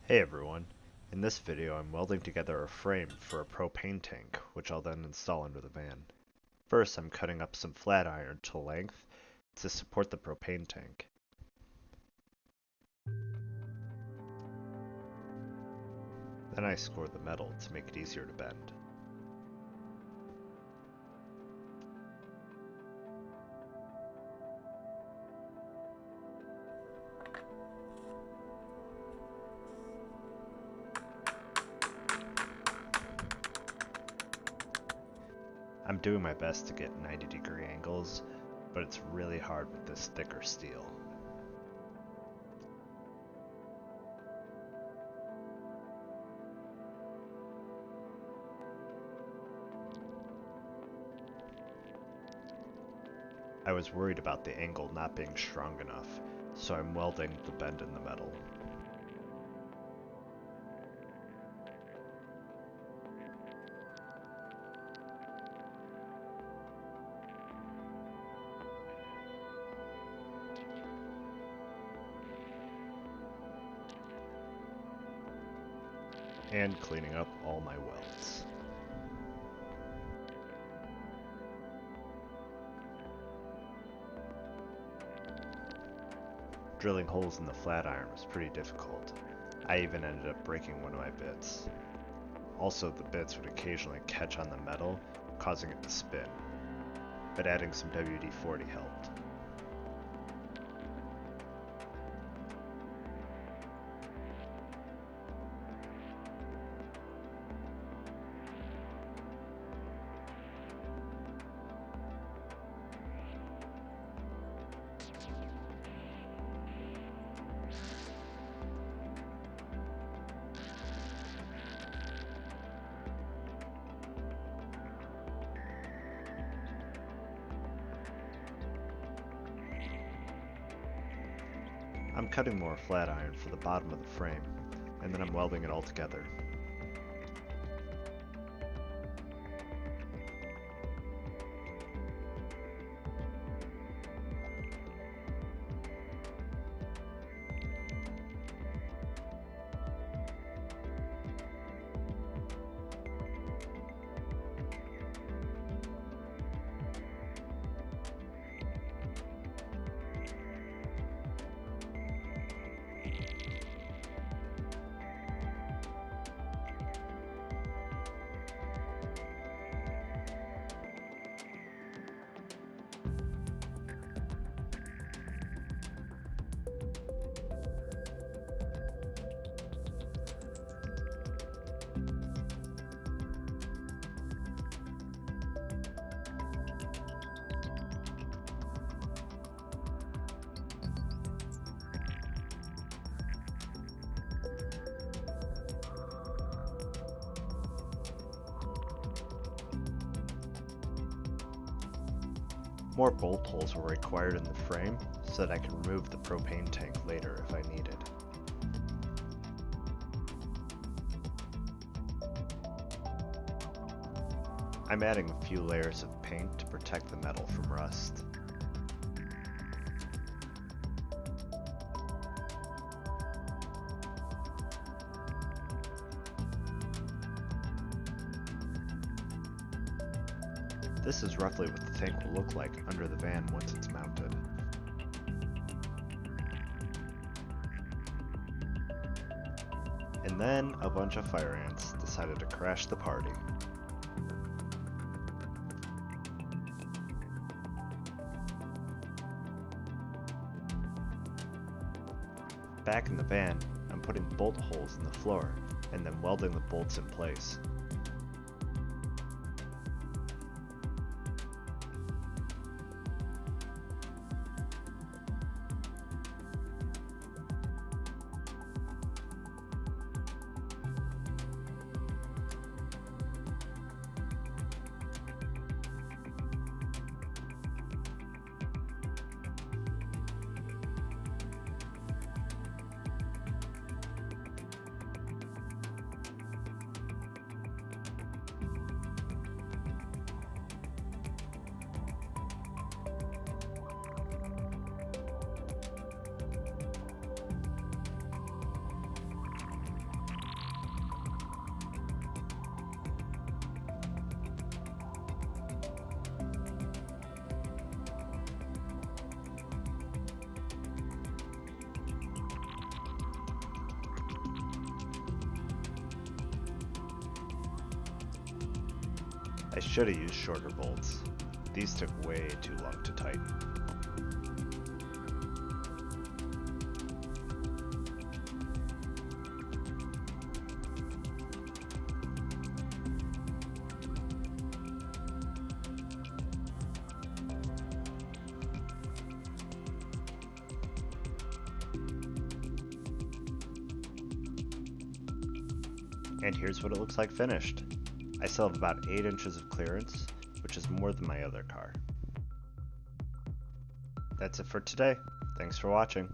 Hey everyone, in this video I'm welding together a frame for a propane tank, which I'll then install under the van. First I'm cutting up some flat iron to length to support the propane tank. Then I score the metal to make it easier to bend. I'm doing my best to get 90-degree angles, but it's really hard with this thicker steel. I was worried about the angle not being strong enough, so I'm welding the bend in the metal. And cleaning up all my welds. Drilling holes in the flat iron was pretty difficult. I even ended up breaking one of my bits. Also, the bits would occasionally catch on the metal, causing it to spin, but adding some WD-40 helped. I'm cutting more flat iron for the bottom of the frame, and then I'm welding it all together. More bolt holes were required in the frame so that I could remove the propane tank later if I needed. I'm adding a few layers of paint to protect the metal from rust. This is roughly what the tank will look like under the van once it's mounted. And then a bunch of fire ants decided to crash the party. Back in the van, I'm putting bolt holes in the floor and then welding the bolts in place. I should have used shorter bolts. These took way too long to tighten. And here's what it looks like finished. I still have about 8 inches of clearance, which is more than my other car. That's it for today. Thanks for watching.